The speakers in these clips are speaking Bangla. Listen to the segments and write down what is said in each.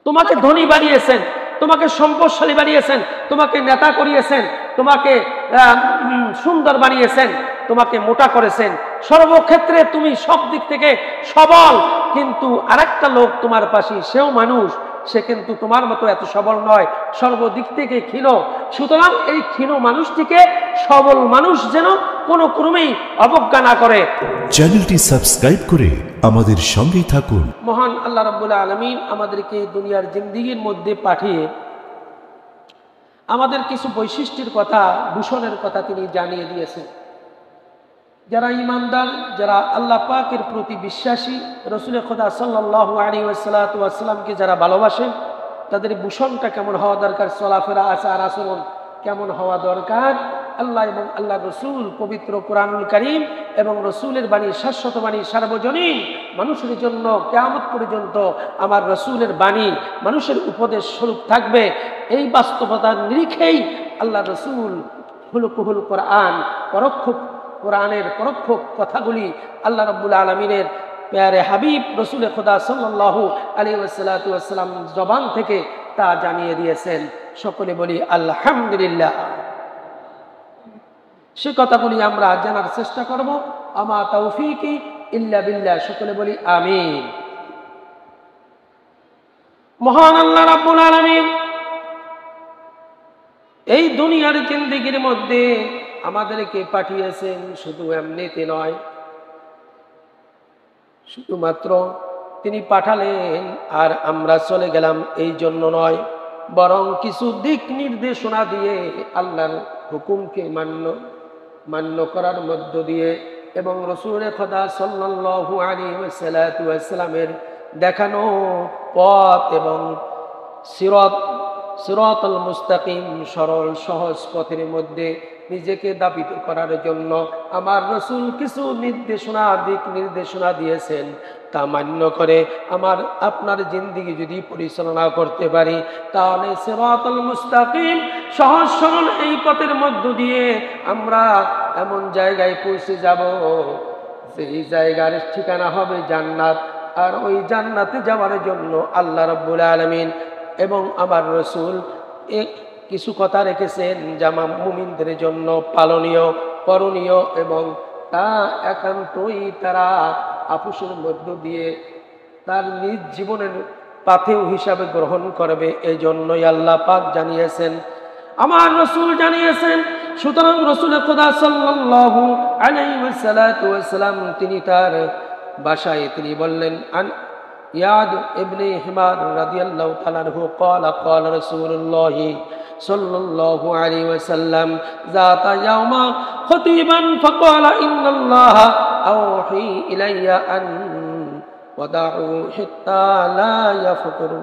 তোমাকে ধনী বানিয়েছেন, তোমাকে সম্পদশালী বানিয়েছেন, তোমাকে নেতা করিয়েছেন, তোমাকে সুন্দর বানিয়েছেন, তোমাকে মোটা করেছেন, সর্বক্ষেত্রে তুমি সব দিক থেকে সবল। কিন্তু আরেকটা লোক তোমার পাশে, সেও মানুষ, সে কিন্তু তোমার মতো এত সবল নয়, সর্বদিক থেকে ক্ষীণ। সুতরাং এই ক্ষীণ মানুষটিকে সবল মানুষ যেন কোনো ক্রমেই অবজ্ঞা না করে। চ্যানেলটি সাবস্ক্রাইব করে আমাদের সঙ্গেই থাকুন। মহান আল্লাহ রাব্বুল আলামিন আমাদেরকে দুনিয়ার জিন্দেগির মধ্যে পাঠিয়ে আমাদের কিছু বৈশিষ্ট্যের কথা, ভূষণের কথা তিনি জানিয়ে দিয়েছেন। যারা ঈমানদার, যারা আল্লাহ পাকের প্রতি বিশ্বাসী, রাসূল খোদা সাল্লাল্লাহু আলাইহি ওয়াসাল্লামকে যারা ভালোবাসেন, তাদের ভূষণটা কেমন হওয়া দরকার, চলাফেরা, আচার আচরণ কেমন হওয়া দরকার, আল্লাহ এবং আল্লাহ রসুল পবিত্র কুরআনুল কারীম এবং রসুলের বাণী, শাশ্বত বাণী, সার্বজনীন মানুষের জন্য কিয়ামত পর্যন্ত আমার রসুলের বাণী মানুষের উপদেশ স্বরূপ থাকবে। এই বাস্তবতার নিরিখেই আল্লাহ রসুল খুলুকুহুল কোরআন, পরোক্ষ কোরআনের পরোক্ষ কথাগুলি আল্লাহ রাব্বুল আলামিনের প্যারে হাবিব রসুল খোদা সাল্লাল্লাহু আলাইহি ওয়াসাল্লাম জবান থেকে তা জানিয়ে দিয়েছেন। সকলে বলি আলহামদুলিল্লাহ। সে কথাগুলি আমরা জানার চেষ্টা করব। আমা তাওফীকি ইল্লা বিল্লাহ। সকলে বলি আমিন। মহান আল্লাহ রাব্বুল আলামিন এই দুনিয়ার জিন্দেগির মধ্যে আমাদেরকে পাঠিয়েছেন শুধু এমনিতে নয়, শুধুমাত্র তিনি পাঠালেন আর আমরা চলে গেলাম এই জন্য নয়, বরং কিছু দিক নির্দেশনা দিয়ে আল্লাহর হুকুমকে মান্য করার মধ্য দিয়ে এবং রাসূল খোদা সাল্লাল্লাহু আলাইহি ওয়াসাল্লামের দেখানো পথ এবং সিরাতুল মুস্তাকিম, সরল সহজ পথের মধ্যে নিজেকে দাবিত করার জন্য আমার রাসূল কিছু দিক নির্দেশনা দিয়েছেন। তা মান্য করে আমার আপনার জিন্দেগি যদি পরিচালনা করতে পারি, তাহলে সিরাতুল মুস্তাকিম, সহজ সরল এই পথের মধ্য দিয়ে আমরা এমন জায়গায় পৌঁছে যাব সেই জায়গার ঠিকানা হবে জান্নাত। আর ওই জান্নাতে যাওয়ার জন্য আল্লাহ রাব্বুল আলামিন এবং আমার রাসূল কিছু কথা রেখেছেন যা মুমিনদের জন্য পালনীয়, করণীয় এবং তা একান্তই তারা আপোষের মধ্য দিয়ে তার নিজ জীবনের পাথেয় হিসাবে গ্রহণ করবে। এই জন্যই আল্লাহ পাক জানিয়েছেন, আমার রাসূল জানিয়েছেন। সুতরাং রাসূল খোদা সাল্লাল্লাহু আলাইহি ওয়াসাল্লাম তিনি তার ভাষায় তিনি বললেন, ইয়াদ ইবনে হিমার রাদিয়াল্লাহু তাআলা আনহু ক্বালা ক্বালা রাসূলুল্লাহি সাল্লাল্লাহু আলাইহি ওয়াসাল্লাম যাতা ইয়াওমা খতিবান ফাকালা ইন্নাল্লাহা আওহি ইলাইয়া আন ওয়াদাউ হাত্তা লা ইয়াফকুরু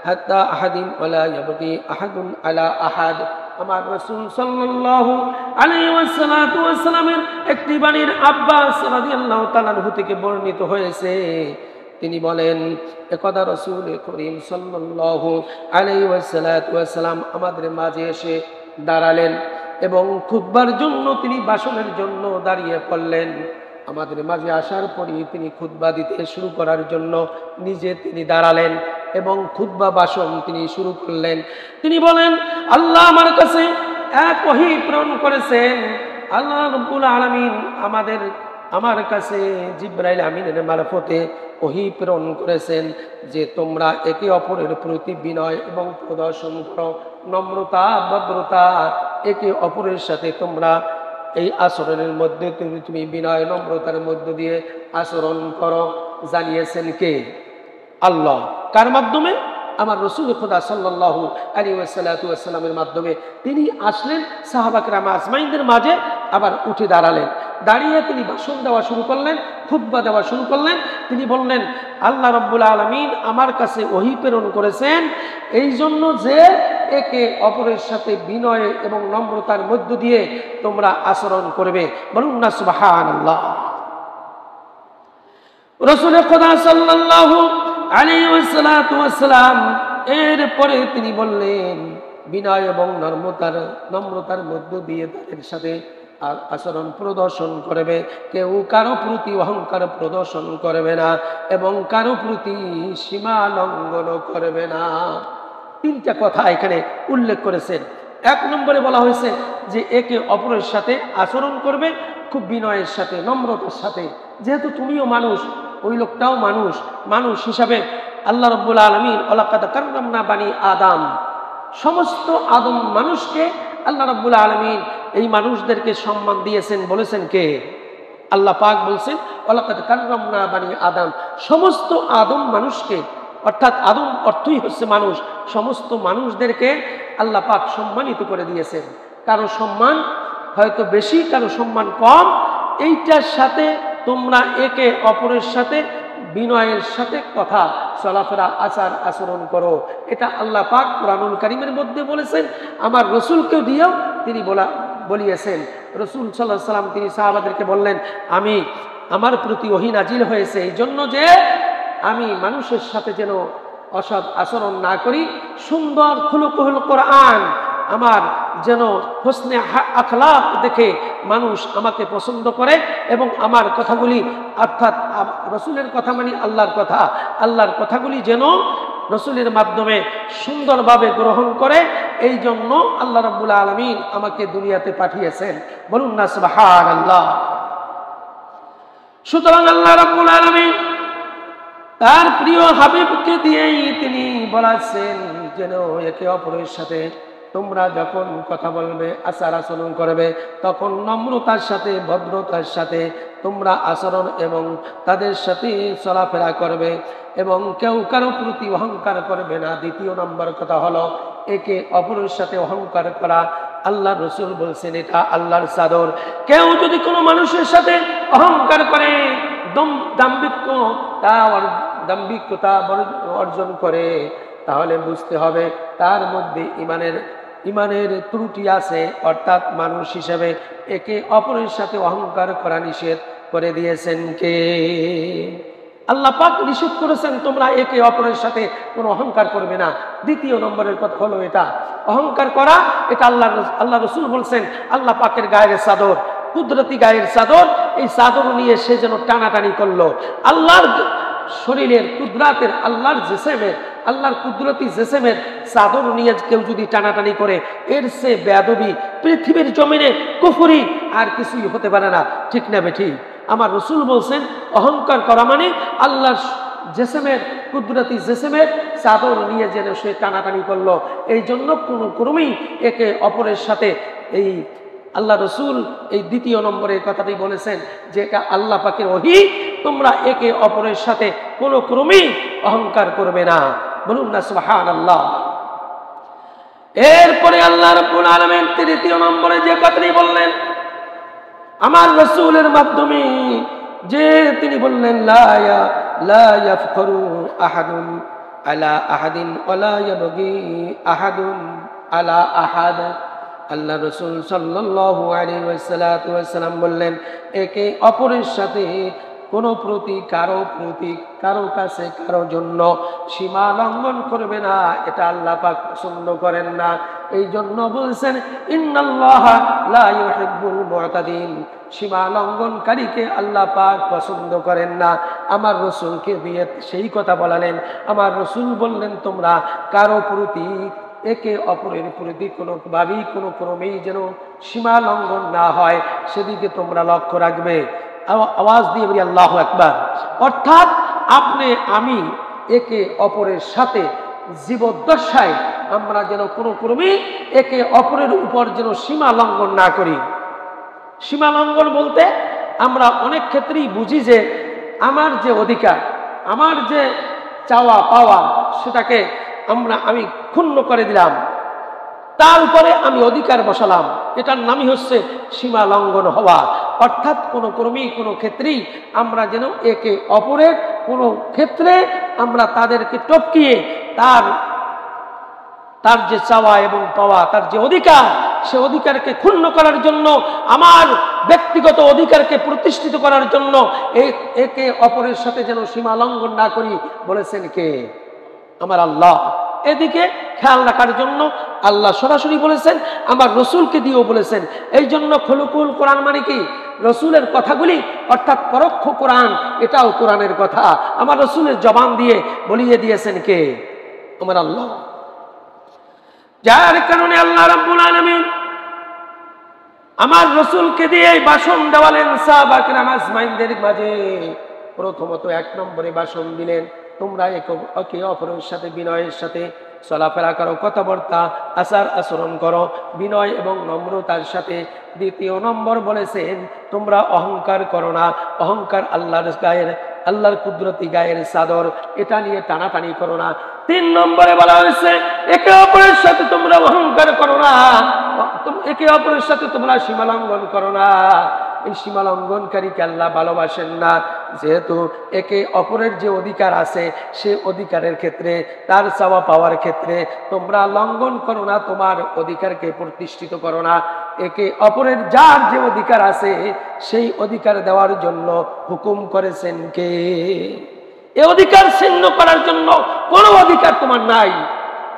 হাত্তা আহাদিন ওয়ালা ইয়াবগি আহাদুন আলা আহাদ। আমার রাসূল সাল্লাল্লাহু আলাইহি ওয়াসাল্লামের একটি বাণীর আব্বাস রাদিয়াল্লাহু তাআলা আনহু থেকে বর্ণিত হয়েছে। তিনি বলেন, একদা রাসূল করিম সাল্লাল্লাহু আলাইহি ওয়াসাল্লাম আমাদের মাঝে এসে দাঁড়ালেন এবং খুতবার জন্য তিনি ভাষণের জন্য দাঁড়িয়ে পড়লেন। আমাদের মাঝে আসার পরই তিনি খুতবা দিতে শুরু করার জন্য নিজে তিনি দাঁড়ালেন এবং খুতবা ভাষণ তিনি শুরু করলেন। তিনি বলেন, আল্লাহ আমার কাছে এক ওহী প্রেরণ করেছেন। আল্লাহ রাব্বুল আলামিন আমার কাছে জিবরাইল আমিনের মারফতে ওহী প্রেরণ করেছেন যে তোমরা একে অপরের প্রতি বিনয় এবং প্রদর্শন করো, নম্রতা, ভদ্রতা, একে অপরের সাথে তোমরা এই আচরণের মধ্যে তুমি বিনয় নম্রতার মধ্য দিয়ে আচরণ করো। জানিয়েছেন কে? আল্লাহ। কার মাধ্যমে? আমার রাসূল খোদা সাল্লাল্লাহু আলাইহি ওয়াসাল্লামের মাধ্যমে। তিনি আসলেন সাহাবা কিরাম আজমাইনদের মাঝে, আবার উঠে দাঁড়ালেন। দাঁড়িয়ে তিনি ভাষণ দেওয়া শুরু করলেন, খুতবা দেওয়া শুরু করলেন। তিনি বললেন, আল্লাহ রাব্বুল আলামিন আমার কাছে ওহী প্রেরণ করেছেন এই জন্য যে একে অপরের সাথে বিনয় এবং নম্রতার মধ্য দিয়ে তোমরা আচরণ করবে। বলুন না সুবহানাল্লাহ। রাসূল খোদা সাল্লাল্লাহু আলাইহি ওয়াসাল্লাম এরপরে তিনি বললেন, বিনয় এবং নম্রতার মধ্য দিয়ে তাদের সাথে আচরণ প্রদর্শন করবে, কেউ কারো প্রতি অহংকার প্রদর্শন করবে না এবং কারো প্রতি সীমা লঙ্ঘন করবে না। তিনটা কথা এখানে উল্লেখ করেছেন। এক নম্বরে বলা হয়েছে যে একে অপরের সাথে আচরণ করবে খুব বিনয়ের সাথে, নম্রতার সাথে। যেহেতু তুমিও মানুষ, ওই লোকটাও মানুষ, মানুষ হিসাবে আল্লাহ রাব্বুল আলামিন ওয়ালাকাদ কাররামনা বানি আদম, সমস্ত আদম মানুষকে আল্লাহ রাব্বুল আলামিন এই মানুষদেরকে সম্মান দিয়েছেন। বলেছেন কে? আল্লাহ পাক বলছেন ওয়ালাকাদ কাররামনা বানি আদম, সমস্ত আদম মানুষকে, অর্থাৎ আদম অর্থই হচ্ছে মানুষ, সমস্ত মানুষদেরকে আল্লাহ পাক সম্মানিত করে দিয়েছেন। কারো সম্মান হয়তো বেশি, কারো সম্মান কম, এইটার সাথে তোমরা একে অপরের সাথে বিনয়ের সাথে কথা চলাফেরা, আচার আচরণ করো। এটা আল্লাহ পাক কুরআনুল কারীমের মধ্যে বলেছেন। আমার রসুলকেও দিয়েও তিনি বলিয়েছেন। রসুল সাল্লাল্লাহু আলাইহি সাল্লাম তিনি সাহাবাদেরকে বললেন, আমার প্রতি ওহী নাজিল হয়েছে এই জন্য যে আমি মানুষের সাথে যেন অসৎ আচরণ না করি, সুন্দর খুলুকুল কোরআন, আমার যেন হোসনে আখলাক দেখে মানুষ আমাকে পছন্দ করে এবং আমার কথাগুলি, অর্থাৎ রসুলের কথা মানে আল্লাহর কথা, আল্লাহর কথাগুলি যেন রসুলের মাধ্যমে সুন্দরভাবে গ্রহণ করে। এই জন্য আল্লাহ রাব্বুল আলামিন আমাকে দুনিয়াতে পাঠিয়েছেন। বলুন না সুবহানাল্লাহ। সুতরাং আল্লাহ রাব্বুল আলামিন তার প্রিয় হাবিবকে দিয়েই তিনি বলেছেন যেন একে অপরের সাথে তোমরা যখন কথা বলবে, আচার আচরণ করবে, তখন নম্রতার সাথে, ভদ্রতার সাথে তোমরা আচরণ এবং তাদের সাথে চলাফেরা করবে এবং কেউ কারো প্রতি অহংকার করবে না। দ্বিতীয় নম্বর কথা হলো একে অপরের সাথে অহংকার করা। আল্লাহ রসুল বলছেন এটা আল্লাহর চাদর। কেউ যদি কোনো মানুষের সাথে অহংকার করে, দাম্ভিকতা অর্জন করে, তাহলে বুঝতে হবে তার মধ্যে ইমানের ত্রুটি আছে। অর্থাৎ মানুষ হিসেবে একে অপরের সাথে অহংকার করা নিষেধ করে দিয়েছেন কে? আল্লাহ পাক নিষেধ করেছেন তোমরা একে অপরের সাথে কোনো অহংকার করবে না। দ্বিতীয় নম্বরের কথা হলো এটা অহংকার করা, এটা আল্লাহ রসুল বলছেন আল্লাহ পাকের গায়ের চাদর, কুদরতি গায়ের চাদর। এই চাদর নিয়ে সে যেন টানাটানি করলো। আল্লাহর শরীরের কুদরাতের, আল্লাহর কুদরতি জিসমের চাদর নিয়ে কেউ যদি টানাটানি করে, এর সে বেয়াদবি পৃথিবীর জমিনে কুফরি আর কিছুই হতে পারে না। ঠিক না বেঠিক? আমার রসুল বলছেন অহংকার করা মানে আল্লাহর জিসমের, কুদরতি জিসমের চাদর নিয়ে যেন সে টানাটানি করলো। এই জন্য কোনো ক্রমেই একে অপরের সাথে, এই আল্লাহ রসুল এই দ্বিতীয় নম্বরের কথাটি বলেছেন যে এটা আল্লাহ পাকের ওহী, তোমরা একে অপরের সাথে কোনো ক্রমেই অহংকার করবে না। বলুন না সুবহানাল্লাহ। এরপরে আল্লাহ রাব্বুল আলামিন তৃতীয় নম্বরে যে কথাটি বললেন আমার রসুলের মাধ্যমে, যে তিনি বললেন লা ইয়াফখরু আহাদুন আলা আহাদিন ওয়ালা ইয়াবগি আহাদুন আলা আহাদ। আল্লাহ রসুল সাল্লাল্লাহু আলাইহি ওয়াসাল্লাম বললেন একে অপরের সাথে কোনো কারো কাছে কারো জন্য সীমা লঙ্ঘন করবে না। এটা আল্লাহ পাক পছন্দ করেন না। এই জন্য বলছেন ইন্নাল্লাহা লা ইউহিব্বুল মু'তাদিন, সীমা লঙ্ঘনকারীকে আল্লাহ পাক পছন্দ করেন না। আমার রসুলকে দিয়ে সেই কথা বলালেন। আমার রসুল বললেন তোমরা কারো প্রতি, একে অপরের প্রতি কোনোভাবেই কোনো ক্রমেই যেন সীমা লঙ্ঘন না হয় সেদিকে তোমরা লক্ষ্য রাখবে। আওয়াজ দিয়ে বলি আল্লাহু আকবার। অর্থাৎ আপনি আমি একে অপরের সাথে জীবদ্দশায় আমরা যেন কোনো ক্রমেই একে অপরের উপর যেন সীমা লঙ্ঘন না করি। সীমা লঙ্ঘন বলতে আমরা অনেক ক্ষেত্রেই বুঝি যে আমার যে অধিকার, আমার যে চাওয়া পাওয়া, সেটাকে আমি ক্ষুণ্ণ করে দিলাম, তার উপরে আমি অধিকার বসালাম। এটার নামই হচ্ছে সীমা লঙ্ঘন হওয়া। অর্থাৎ কোনো ক্রমেই কোনো ক্ষেত্রেই আমরা যেন একে অপরের কোনো ক্ষেত্রে আমরা তাদেরকে টপকিয়ে তার যে চাওয়া এবং পাওয়া, তার যে অধিকার, সে অধিকারকে ক্ষুণ্ণ করার জন্য, আমার ব্যক্তিগত অধিকারকে প্রতিষ্ঠিত করার জন্য একে অপরের সাথে যেন সীমা লঙ্ঘন না করি। বলেছেন কে? আমার আল্লাহ। এদিকে খেয়াল রাখার জন্য আল্লাহ সরাসরি বলেছেন, আমার রসুলকে দিয়েও বলেছেন। এই জন্য খুলুকুল কোরআন মানে কি? রসুলের কথাগুলি, অর্থাৎ পরোক্ষ কোরআন, এটাও কোরআনের কথা আমার রসুলের জবান দিয়ে বলিয়ে দিয়েছেন কে? আমার আল্লাহ। যার কারণে আল্লাহ রাব্বুল আলামিন আমার রসুলকে দিয়ে ভাষণ দেওয়ালেন সাহাবা কিরাম আজমাইনদের মাঝে। প্রথমত 1 নম্বরে ভাষণ দিলেন, তোমরা একে অপরের সাথে বিনয়ের সাথে চলাফেরা করো, কথাবার্তা আচার আচরণ করো বিনয় এবং নম্রতার সাথে। দ্বিতীয় নম্বর বলেছেন, তোমরা অহংকার করো না। অহংকার আল্লাহর কুদরতি গায়ের চাদর, এটা নিয়ে টানাটানি করো না। 3 নম্বরে বলা হয়েছে, একে অপরের সাথে তোমরা অহংকার করো না, একে অপরের সাথে তোমরা সীমা লঙ্ঘন করো না। এই সীমা লঙ্ঘনকারীকে আল্লাহ ভালোবাসেন না। যেহেতু একে অপরের যে অধিকার আছে, সে অধিকারের ক্ষেত্রে, তার চাওয়া পাওয়ার ক্ষেত্রে তোমরা লঙ্ঘন করো না, তোমার অধিকারকে প্রতিষ্ঠিত করো না। একে অপরের যার যে অধিকার আছে, সেই অধিকার দেওয়ার জন্য হুকুম করেছেন কে? এই অধিকার ছিন্ন করার জন্য কোনো অধিকার তোমার নাই।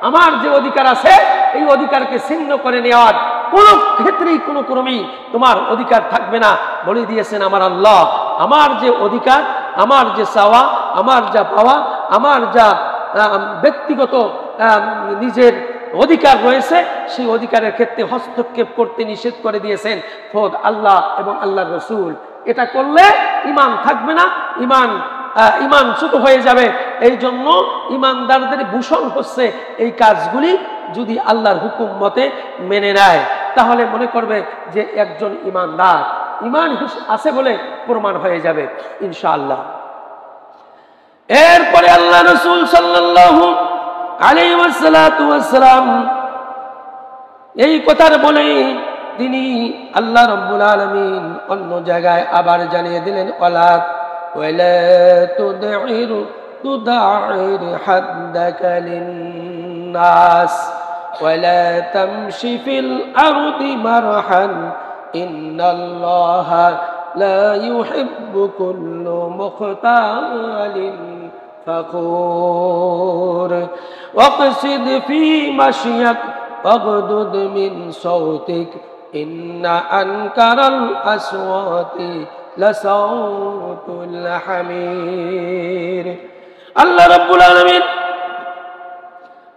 আমার যে অধিকার আছে, এই অধিকারকে ছিন্ন করে নেওয়ার কোনো ক্ষেত্রেই কোনো ক্রমেই তোমার অধিকার থাকবে না বলে দিয়েছেন আমার আল্লাহ। আমার যে অধিকার, আমার যে চাওয়া, আমার যা পাওয়া, আমার যা ব্যক্তিগত নিজের অধিকার রয়েছে, সেই অধিকারের ক্ষেত্রে হস্তক্ষেপ করতে নিষেধ করে দিয়েছেন খোদ আল্লাহ এবং আল্লাহর রসুল। এটা করলে ঈমান থাকবে না, ঈমান ছোট হয়ে যাবে। এই জন্য ঈমানদারদের ভূষণ হচ্ছে এই কাজগুলি যদি আল্লাহর হুকুম মতে মেনে নেয়, তাহলে মনে করবে যে একজন ঈমানদার, ঈমান আছে বলে প্রমাণ হয়ে যাবে ইনশাআল্লাহ। এরপরে আল্লাহ রাসূল সাল্লাল্লাহু আলাইহি ওয়াসাল্লাম এই কথার বলে তিনি আল্লাহ রাব্বুল আলামিন অন্য জায়গায় আবার জানিয়ে দিলেন, ওয়ালা তুদাইর হাদ্দাকা লিন্নাস ওয়ালা তামশি ফিল আরদি মারহান ইন্নাল্লাহা লা ইউহিব্বু কুল্লা মুখতালিন فخور واقصد في مشيك واغضض من صوتك إن أنكر الأصوات لصوت الحمير الله رب العالمين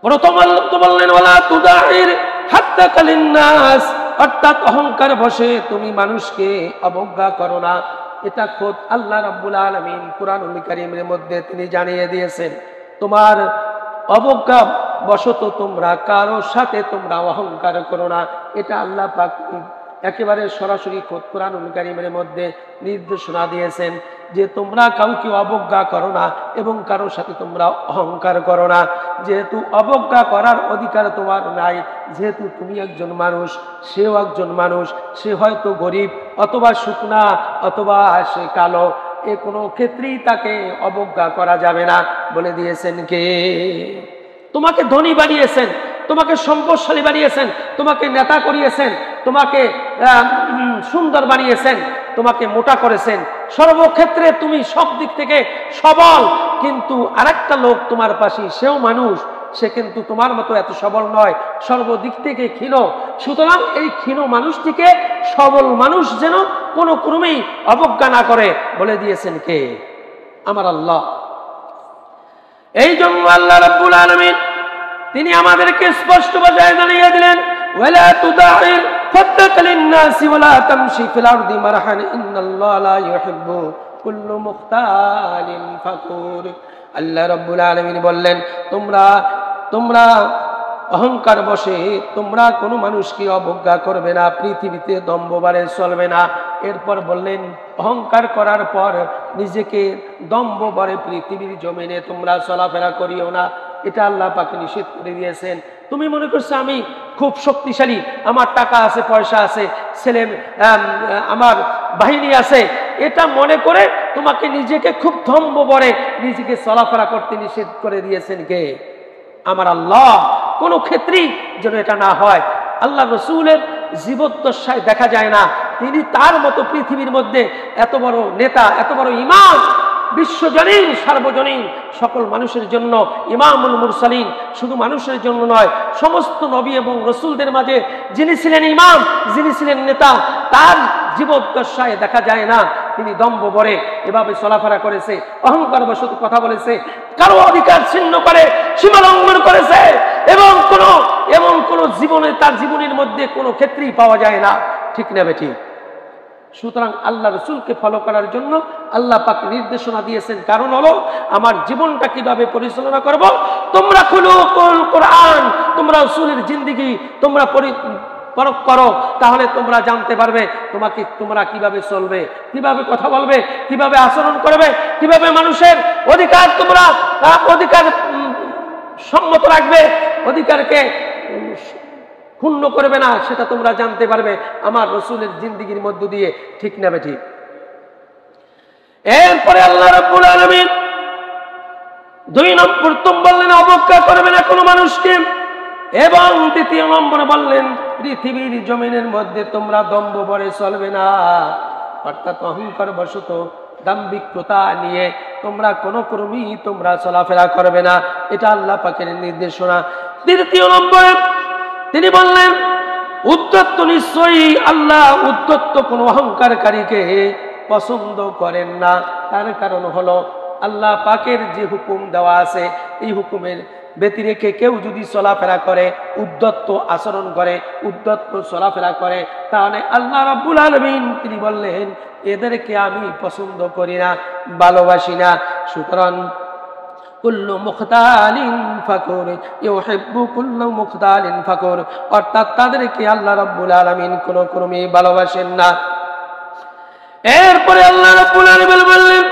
প্রথম আল্লাহ বললেন, ওয়ালা তুদাইর হাত্তাকা লিন্নাস, অর্থাৎ অহংকার বশে তুমি মানুষকে অবজ্ঞা করো না। এটা খোদ আল্লাহ রাব্বুল আলামিন কুরআনুল কারীমের মধ্যে তিনি জানিয়ে দিয়েছেন, তোমার অবজ্ঞা বশত তোমরা কারো সাথে তোমরা অহংকার করো না। এটা আল্লাহ পাক একেবারে সরাসরি খোদ কুরআনুল কারীমের মধ্যে নির্দেশনা দিয়েছেন যে তোমরা কাউকে অবজ্ঞা করো না এবং কারো সাথে তোমরা অহংকার করো না। যেহেতু অবজ্ঞা করার অধিকার তোমার নাই, যেহেতু তুমি একজন মানুষ, সেও একজন মানুষ, সে হয়তো গরিব অথবা শুকনা অথবা সে কালো, এ কোনো ক্ষেত্রেই তাকে অবজ্ঞা করা যাবে না বলে দিয়েছেন কে? তোমাকে ধনী বানিয়েছেন, তোমাকে সম্পদশালী বানিয়েছেন, তোমাকে নেতা করিয়েছেন, তোমাকে সুন্দর বানিয়েছেন, তোমাকে মোটা করেছেন, সর্বক্ষেত্রে তুমি সব দিক থেকে সবল। কিন্তু আরেকটা লোক তোমার পাশে, সেও মানুষ, সে কিন্তু তোমার মতো এত সবল নয়, সর্বদিক থেকে ক্ষীণ। সুতরাং এই ক্ষীণ মানুষটিকে সবল মানুষ যেন কোনো ক্রমেই অবজ্ঞা না করে বলে দিয়েছেন কে? আমার আল্লাহ। এই জন্য আল্লাহ রাব্বুল আলামিন তিনি আমাদেরকে স্পষ্ট ভাষায় জানিয়ে দিলেন, ওয়ালা তুদাইর হাত্তাকা লিন্নাসি ওয়ালা তামশি ফিল আরদি মারহান ইন্নাল্লাহা লা ইউহিব্বু কুল্লা মুখতালিন ফাকুর। আল্লাহ রাব্বুল আলামিন বললেন, তোমরা অহংকার বশে তোমরা কোনো মানুষকে অবজ্ঞা করবে না, পৃথিবীতে দম্ভবারে চলবে না। এরপর বললেন, অহংকার করার পর নিজেকে দম্ভবারে পৃথিবীর জমিনে তোমরা চলাফেরা করিও না। এটা আল্লাহ পাক নিষেধ করে দিয়েছেন। তুমি মনে করছো আমি খুব শক্তিশালী, আমার টাকা আছে, পয়সা আছে, ছেলে আমার বাহিনী আছে, এটা মনে করে তোমাকে নিজেকে খুব দম্ভবারে নিজেকে চলাফেরা করতে নিষেধ করে দিয়েছেন কে? আমার আল্লাহ। কোনো ক্ষেত্রেই যেন এটা না হয়। আল্লাহ রসুলের জীবদ্দশায় দেখা যায় না তিনি তার মতো পৃথিবীর মধ্যে এত বড় নেতা, এত বড় ইমাম, বিশ্বজনীন সার্বজনীন সকল মানুষের জন্য ইমামুল মুরসালিন, শুধু মানুষের জন্য নয়, সমস্ত নবী এবং রসুলদের মাঝে যিনি ছিলেন ইমাম, যিনি ছিলেন নেতা, তার জীবদ্দশায় দেখা যায় না তিনি দম্ভ ভরে এভাবে চলাফেরা করেছে, অহংকার বশত কথা বলেছে, কারো অধিকার ছিন্ন করে সীমা লঙ্ঘন করেছে, এবং কোন জীবনে তার জীবনের মধ্যে কোনো ক্ষেত্রেই পাওয়া যায় না। ঠিক না বেঠিক? সুতরাং আল্লাহ রসুলকে ফলো করার জন্য আল্লাহ পাক নির্দেশনা দিয়েছেন, কারণ হলো আমার জীবনটা কিভাবে পরিচালনা করব। তোমরা খুলুকুল কোরআন, তোমরা রসুলের জিন্দেগি তোমরা পরখ করো, তাহলে তোমরা জানতে পারবে তোমরা কিভাবে চলবে, কিভাবে কথা বলবে, কিভাবে আচরণ করবে, কিভাবে মানুষের অধিকার তোমরা অধিকার সম্মত রাখবে, অধিকারকে ক্ষুণ্ণ করবে না, সেটা তোমরা জানতে পারবে আমার রসুলের জিন্দেগির মধ্য দিয়ে। ঠিক না বেঠিক? এরপরে আল্লাহ রাব্বুল আলামিন 2 নম্বর বললেন অবজ্ঞা করবে না কোনো মানুষকে, এবং 3 নম্বরে বললেন পৃথিবীর জমিনের মধ্যে তোমরা দম্ভ ভরে চলবে না, অর্থাৎ অহংকার বশত দাম্ভিকতা নিয়ে তোমরা কোনো ক্রমেই তোমরা চলাফেরা করবে না। এটা আল্লাহ পাকের নির্দেশনা। 3 নম্বরে তিনি বললেন উদ্ধত্ত, নিশ্চয়ই আল্লাহ উদ্ধত্ত কোনো অহংকারকারীকে পছন্দ করেন না। তার কারণ হলো আল্লাহ পাকের যে হুকুম দেওয়া আছে, এই হুকুমের ব্যতিরেকে কেউ যদি চলাফেরা করে, উদ্ধত্ত আচরণ করে, উদ্ধত্ত চলাফেরা করে, তাহলে আল্লাহ রাব্বুল আলামিন তিনি বললেন এদেরকে আমি পছন্দ করি না, ভালোবাসি না। সুতরাং কুল্লু মুখতালিন ফাকুর ইউহিব্বু কুল্লু মুখতালিন ফাকুর, অর্থাৎ তাদেরকে আল্লাহ রাব্বুল আলামিন কোনো ক্রমেই ভালোবাসেন না। এরপরে আল্লাহ রাব্বুল আলামিন বললেন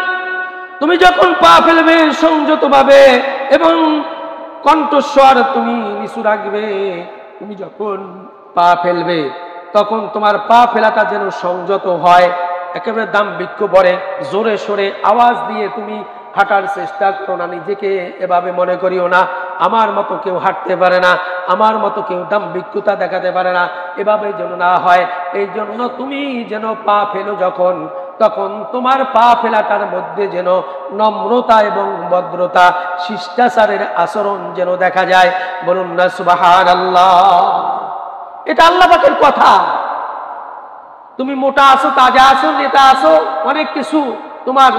তুমি যখন পা ফেলবে সংযতভাবে এবং কণ্ঠস্বর তুমি নিচু রাখবে, তুমি যখন পা ফেলবে তখন তোমার পা ফেলাটা যেন সংযত হয়, একেবারে দাম্ভিক্য ভরে জোরে সোরে আওয়াজ দিয়ে তুমি হাঁটার চেষ্টা করো না। নিজেকে এভাবে মনে করিও না আমার মতো কেউ হাঁটতে পারে না, আমার মতো কেউ দাম্ভিকতা দেখাতে পারে না, এভাবে যেন না হয়। এই জন্য তুমি যেন পা ফেলো যখন, তখন তোমার পা ফেলাটার মধ্যে যেন নম্রতা এবং ভদ্রতা, শিষ্টাচারের আচরণ যেন দেখা যায়। বলুন না সুবহানাল্লাহ। এটা আল্লাহ পাকের কথা। তুমি মোটা আছো, তাজা আছো, নেতা আছো, অনেক কিছু তোমার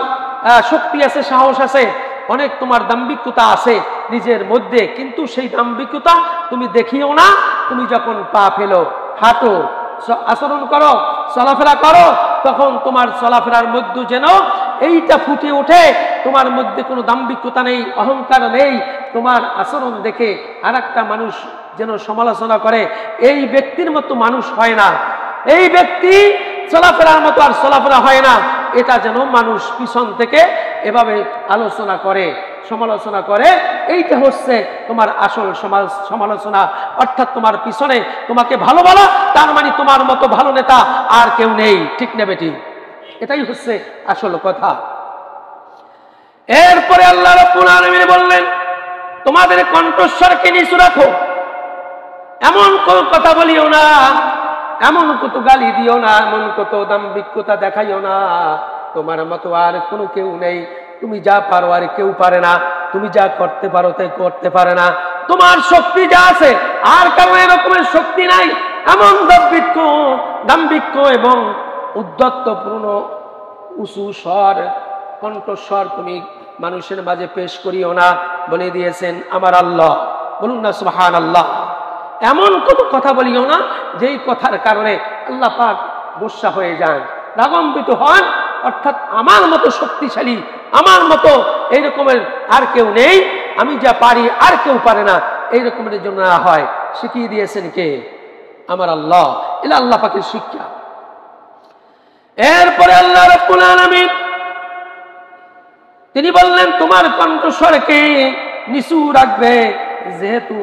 শক্তি আছে, সাহস আছে, অনেক তোমার দাম্ভিকতা আছে নিজের মধ্যে, কিন্তু সেই দাম্ভিকতা তুমি দেখিও না। তুমি যখন পা ফেলো, হাঁটো, আচরণ করো, চলাফেরা করো, তখন তোমার চলাফেরার মধ্যে যেন এইটা ফুটে ওঠে, তোমার মধ্যে কোনো দাম্ভিকতা নেই, অহংকার নেই। তোমার আচরণ দেখে আর একটা মানুষ যেন সমালোচনা করে এই ব্যক্তির মতো মানুষ হয় না, এই ব্যক্তি চলাফেরার মতো আর চলাফেরা হয় না, এটা যেন মানুষ পিছন থেকে এভাবে আলোচনা করে, সমালোচনা করে। এইটা হচ্ছে তোমার আসল সমালোচনা, অর্থাৎ তোমার পিছনে তোমাকে ভালো বলা, তার মানে তোমার মতো ভালো নেতা আর কেউ নেই। ঠিক না বেটি? এটাই হচ্ছে আসল কথা। এরপরে আল্লাহ রাব্বুল আলামিন বললেন তোমাদের কণ্ঠস্বরকে নিচু রাখো, এমন কোন কথা বলিও না, এমন কত গালি দিও না, এমন কত দাম্ভিকতা দেখাইও না, তোমার মতো আর কোনো কেউ নেই, তুমি যা পারো আর কেউ পারে না, তুমি যা করতে পারো তাই করতে পারে না, তোমার শক্তি যা আছে আর কারো এরকমের শক্তি নাই। এমন দাম্ভিক্য এবং উদ্ধত্তপূর্ণ উঁচু স্বর, কণ্ঠস্বর তুমি মানুষের মাঝে পেশ করিও না, বলে দিয়েছেন আমার আল্লাহ। বলুন না সুবহানাল্লাহ। এমন কত কথা বলিও না যেই কথার কারণে আল্লাহ পাক গোসা হয়ে যান, রাগান্বিত হন, অর্থাৎ আমার মতো শক্তিশালী, আমার মতো এইরকমের আর কেউ নেই, আমি যা পারি আর কেউ পারে না, এইরকমের জন্য না হয়। শিখিয়ে দিয়েছেন কে? আমার আল্লাহ। এটা আল্লাহ পাকের শিক্ষা। এরপরে আল্লাহ রাব্বুল আলামিন তিনি বললেন তোমার কণ্ঠস্বরকে নিচু রাখবে, যেহেতু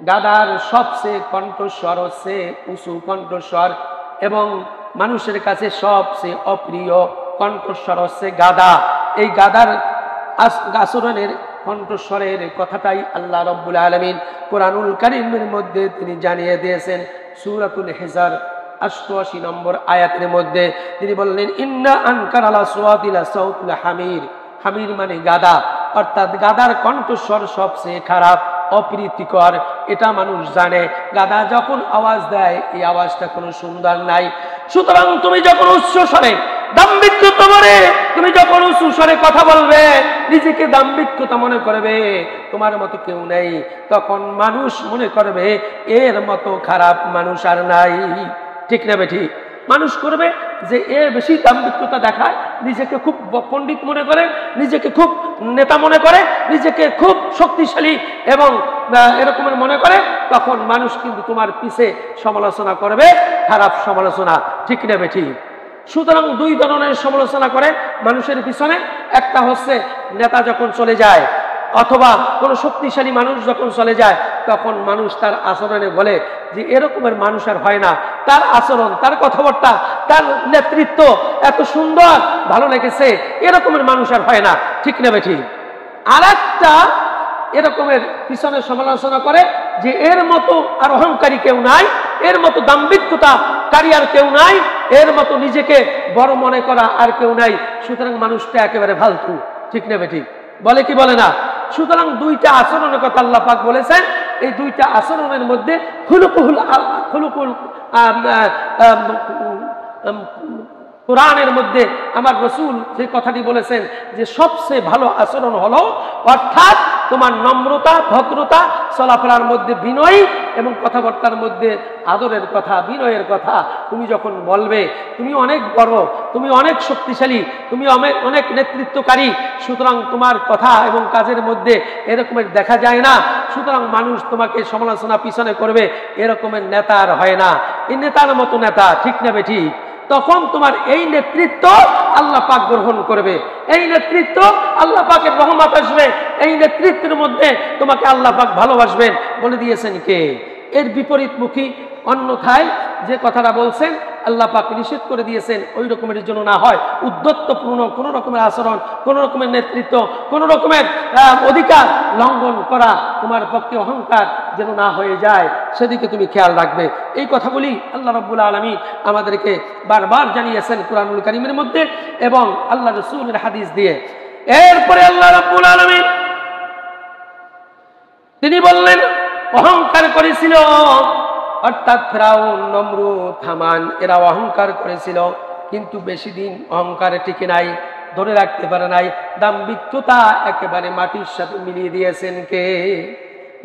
গাদার সবচেয়ে কণ্ঠস্বর হচ্ছে উঁচু কণ্ঠস্বর, এবং মানুষের কাছে সবচেয়ে অপ্রিয় কণ্ঠস্বর হচ্ছে গাদা। এই গাদার আচরণের কণ্ঠস্বরের কথাটাই আল্লাহ রাব্বুল আলামিন কোরআনুল কারীমের মধ্যে তিনি জানিয়ে দিয়েছেন। সূরাতুল হিজর 88 নম্বর আয়াতের মধ্যে তিনি বললেন ইন্না আনকারাল আসওয়াতি লা সাউতুল হামির, হামির মানে গাদা, অর্থাৎ গাদার কণ্ঠস্বর সবচেয়ে খারাপ, অপ্রীতিকর, এটা মানুষ জানে। গাদা যখন আওয়াজ দেয় এই আওয়াজটা কোনো সুন্দর নাই। সুতরাং তুমি যখন উচ্চ স্বরে দাম্ভিকতা মনে, তুমি যখন উঁচু স্বরে কথা বলবে, নিজেকে দাম্ভিকতা মনে করবে, তোমার মতো কেউ নেই, তখন মানুষ মনে করবে এর মতো খারাপ মানুষ আর নাই। ঠিক না বেঠিক? মানুষ করবে যে এ বেশি দাম্ভিকতা দেখায়, নিজেকে খুব পণ্ডিত মনে করে, নিজেকে খুব নেতা মনে করে, নিজেকে খুব শক্তিশালী এবং এরকমের মনে করে, তখন মানুষ কিন্তু তোমার পিছে সমালোচনা করবে, খারাপ সমালোচনা। ঠিক না বেঠিক? সুতরাং দুই ধরনের সমালোচনা করে মানুষের পিছনে। একটা হচ্ছে নেতা যখন চলে যায় অথবা কোনো শক্তিশালী মানুষ যখন চলে যায়, তখন মানুষ তার আচরণে বলে যে এরকমের মানুষ আর হয় না, তার আচরণ, তার কথাবার্তা, তার নেতৃত্ব এত সুন্দর, ভালো লেগেছে, এরকমের মানুষ আর হয় না। ঠিক না বেঠিক? আর একটা এরকমের পিছনে সমালোচনা করে যে এর মতো আর অহংকারী কেউ নাই, এর মতো দাম্ভিকতাকারী আর কেউ নাই, এর মতো নিজেকে বড় মনে করা আর কেউ নাই, সুতরাং মানুষটা একেবারে ফালতু। ঠিক না বেঠিক? বলে কি বলে না? সুতরাং দুইটা আচরণের কথা আল্লাহ পাক বলেছেন। এই দুইটা আচরণের মধ্যে কোরআনের মধ্যে আমার রাসূল যে কথাটি বলেছেন যে সবচেয়ে ভালো আচরণ হলো অর্থাৎ তোমার নম্রতা, ভদ্রতা, চলাফেরার মধ্যে বিনয় এবং কথাবার্তার মধ্যে আদরের কথা, বিনয়ের কথা। তুমি যখন বলবে তুমি অনেক বড়, তুমি অনেক শক্তিশালী, তুমি অনেক নেতৃত্বকারী, সুতরাং তোমার কথা এবং কাজের মধ্যে এরকমের দেখা যায় না, সুতরাং মানুষ তোমাকে সমালোচনা পিছনে করবে, এরকমের নেতা আর হয় না, এই নেতার মতো নেতা। ঠিক না বেঠিক? তখন তোমার এই নেতৃত্ব আল্লাহ পাক গ্রহণ করবে, এই নেতৃত্ব আল্লাহ পাকের রহমত আসবে, এই নেতৃত্বের মধ্যে তোমাকে আল্লাহ পাক ভালোবাসবেন। বলে দিয়েছেন কে? এর বিপরীতমুখী অন্যথায় যে কথাটা বলছেন আল্লাহ পাক নিষেধ করে দিয়েছেন ওই রকমের জন্য না হয়, উদ্ধত্তপূর্ণ কোনো রকমের আচরণ, কোনো রকমের নেতৃত্ব, কোনো রকমের অধিকার লঙ্ঘন করা তোমার পক্ষে অহংকার যেন না হয়ে যায়, সেদিকে তুমি খেয়াল রাখবে। এই কথাগুলি আল্লাহ রাব্বুল আলামিন আমাদেরকে বারবার জানিয়েছেন কুরআনুল কারীমের মধ্যে এবং আল্লাহ রাসূলের হাদিস দিয়ে। এরপরে আল্লাহ রাব্বুল আলামিন তিনি বললেন অহংকার করেছিল, অর্থাৎ ফেরাউন, নমরুদ, হামান এরা অহংকার করেছিল, কিন্তু বেশি দিন অহংকারে টিকে নাই, ধরে রাখতে পারে নাই। দাম্ভিকতা একেবারে মাটির সাথে মিলিয়ে দিয়েছেন কে?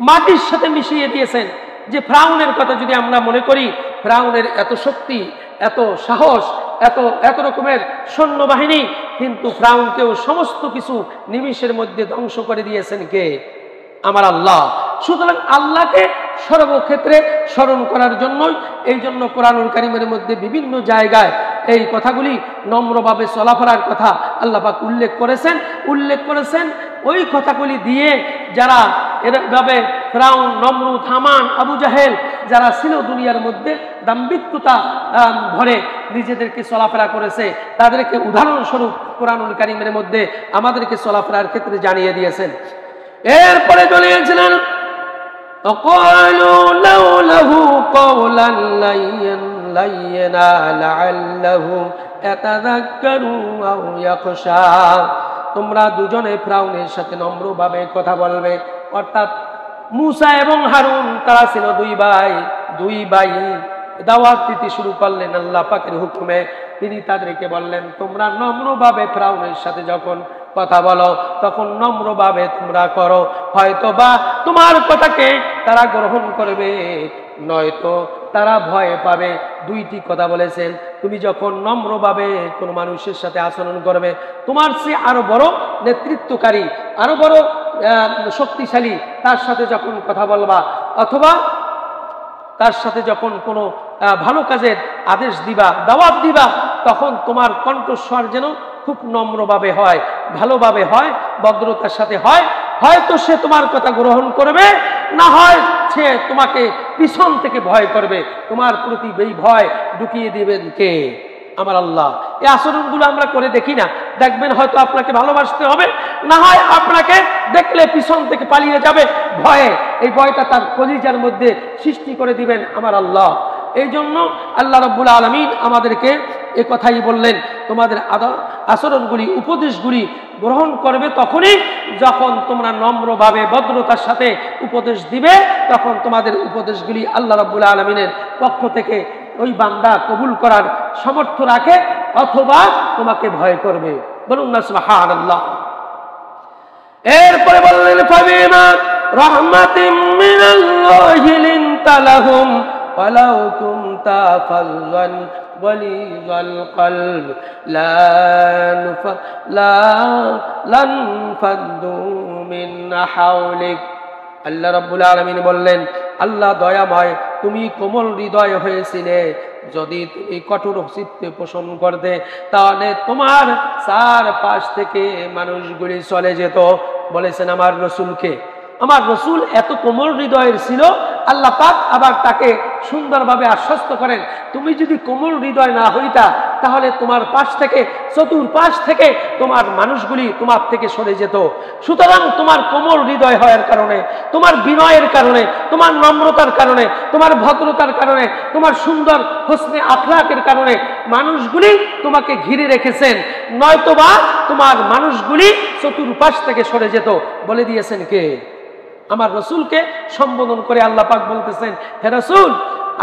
মাটির সাথে মিশিয়ে দিয়েছেন। যে ফেরাউনের কথা যদি আমরা মনে করি, ফেরাউনের এত শক্তি, এত সাহস, এত রকমের সৈন্যবাহিনী, কিন্তু ফেরাউনকেও সমস্ত কিছু নিমিষের মধ্যে ধ্বংস করে দিয়েছেন কে? আমার আল্লাহ। সুতরাং আল্লাহকে সর্বক্ষেত্রে স্মরণ করার জন্যই এই জন্য কোরআনুল কারীমের মধ্যে বিভিন্ন জায়গায় এই কথাগুলি নম্রভাবে চলাফেরার কথা আল্লাহ পাক উল্লেখ করেছেন। ওই কথাগুলি দিয়ে যারা এভাবে ফেরাউন, নমরুদ, হামান, আবু জাহেল যারা ছিল দুনিয়ার মধ্যে দাম্ভিকতা ভরে নিজেদেরকে চলাফেরা করেছে, তাদেরকে উদাহরণস্বরূপ কোরআনুল কারীমের মধ্যে আমাদেরকে চলাফেরার ক্ষেত্রে জানিয়ে দিয়েছেন। এরপরে চলেছিলেন وقالوا لو له قولا لينا لعله يتذكر أو يخشى। তোমরা দুজনে ফেরাউনের সাথে নম্রভাবে কথা বলবে, অর্থাৎ মূসা এবং হারুন তারা ছিল দুই ভাই দাওয়াত দিতে শুরু করলেন আল্লাহ পাকের হুকুমে। তিনি তাদেরকে বললেন তোমরা নম্রভাবে ফেরাউনের সাথে যখন কথা বলো তখন নম্রভাবে তোমরা করো, হয়তো বা তোমার কথাকে তারা গ্রহণ করবে, নয়তো তারা ভয় পাবে। দুইটি কথা বলেছেন, তুমি যখন নম্রভাবে কোনো মানুষের সাথে আচরণ করবে, তোমার চেয়ে আরো বড় নেতৃত্বকারী, আরো বড় শক্তিশালী তার সাথে যখন কথা বলবা, অথবা তার সাথে যখন কোনো ভালো কাজের আদেশ দিবা, দাওয়াত দিবা, তখন তোমার কণ্ঠস্বর যেন খুব নম্রভাবে হয়, ভালোভাবে হয়, ভদ্রতার সাথে হয়। হয়তো সে তোমার কথা গ্রহণ করবে, না হয় সে তোমাকে পিছন থেকে ভয় করবে। তোমার প্রতি এই ভয় ঢুকিয়ে দিবেন কে? আমার আল্লাহ। এই আচরণগুলো আমরা করে দেখি না, দেখবেন হয়তো আপনাকে ভালোবাসতে হবে, না হয় আপনাকে দেখলে পিছন থেকে পালিয়ে যাবে ভয়ে। এই ভয়টা তার কলিজার মধ্যে সৃষ্টি করে দিবেন আমার আল্লাহ। এই জন্য আল্লাহ রাব্বুল আলামিন আমাদেরকে এ কথাই বললেন তোমাদের আচরণগুলি উপদেশগুলি গ্রহণ করবে তখনই যখন তোমরা নম্রভাবে ভদ্রতার সাথে উপদেশ দিবে, তখন তোমাদের উপদেশগুলি আল্লাহ রাব্বুল আলামিনের পক্ষ থেকে ওই বান্দা কবুল করার সামর্থ্য রাখে অথবা তোমাকে ভয় করবে। বলুন না সুবহানাল্লাহ। এরপরে বললেন ফাবিমা রাহমাতিম মিনাল্লাহি লিনতা লাহুম ওয়ালাউ কুনতা ফাযযান ওয়ালিযাল কলব লান ফাদ্দু মিন হাওলিক। আল্লাহ রাব্বুল আলামিন বললেন, আল্লাহ দয়াময়, তুমি কোমল হৃদয় হয়েছিলে, যদি তুমি কঠোর চিত্তে পোষণ করতে তাহলে তোমার চারপাশ থেকে মানুষগুলি চলে যেত। বলেছেন আমার রসুলকে, আমার রসুল এত কোমল হৃদয়ের ছিল, আল্লাহ পাক আবার তাকে সুন্দরভাবে আশ্বস্ত করেন, তুমি যদি কোমল হৃদয় না হইতা তাহলে তোমার পাশ থেকে চতুর্পাশ থেকে তোমার মানুষগুলি তোমার থেকে সরে যেত। সুতরাং তোমার কোমল হৃদয় হওয়ার কারণে, তোমার বিনয়ের কারণে, তোমার নম্রতার কারণে, তোমার ভদ্রতার কারণে, তোমার সুন্দর হোসনে আখলাকের কারণে মানুষগুলি তোমাকে ঘিরে রেখেছেন, নয়তোবা তোমার মানুষগুলি চতুর্পাশ থেকে সরে যেত। বলে দিয়েছেন কে? আমার রসুলকে সম্বোধন করে আল্লাহ পাক বলতেছেন, হে রসুল,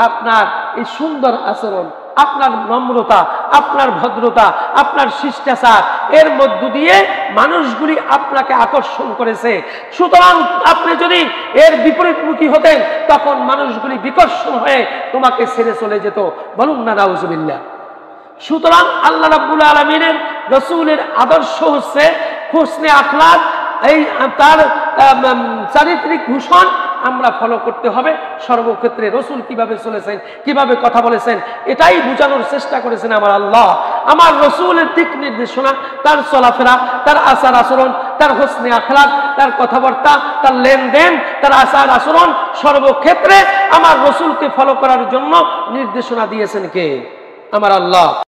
আপনার এই সুন্দর আচরণ, আপনার নম্রতা, আপনার ভদ্রতা, আপনার শিষ্টাচার, এর মধ্য দিয়ে মানুষগুলি আপনাকে আকর্ষণ করেছে। সুতরাং আপনি যদি এর বিপরীতমুখী হতেন তখন মানুষগুলি বিকর্ষণ হয়ে তোমাকে ছেড়ে চলে যেত। বলুন না নাউজুবিল্লাহ। সুতরাং আল্লাহ রাব্বুল আলামিনের রসুলের আদর্শ হচ্ছে হোসনে আখলাক, এই তার চারিত্রিক ভূষণ আমরা ফলো করতে হবে সর্বক্ষেত্রে। রসুল কিভাবে চলেছেন, কিভাবে কথা বলেছেন, এটাই বোঝানোর চেষ্টা করেছেন আমার আল্লাহ। আমার রসুলের দিক নির্দেশনা, তার চলাফেরা, তার আচার আচরণ, তার হোসনে আখলাক, তার কথাবার্তা, তার লেনদেন, তার আচার আচরণ, সর্বক্ষেত্রে আমার রসুলকে ফলো করার জন্য নির্দেশনা দিয়েছেন কে? আমার আল্লাহ।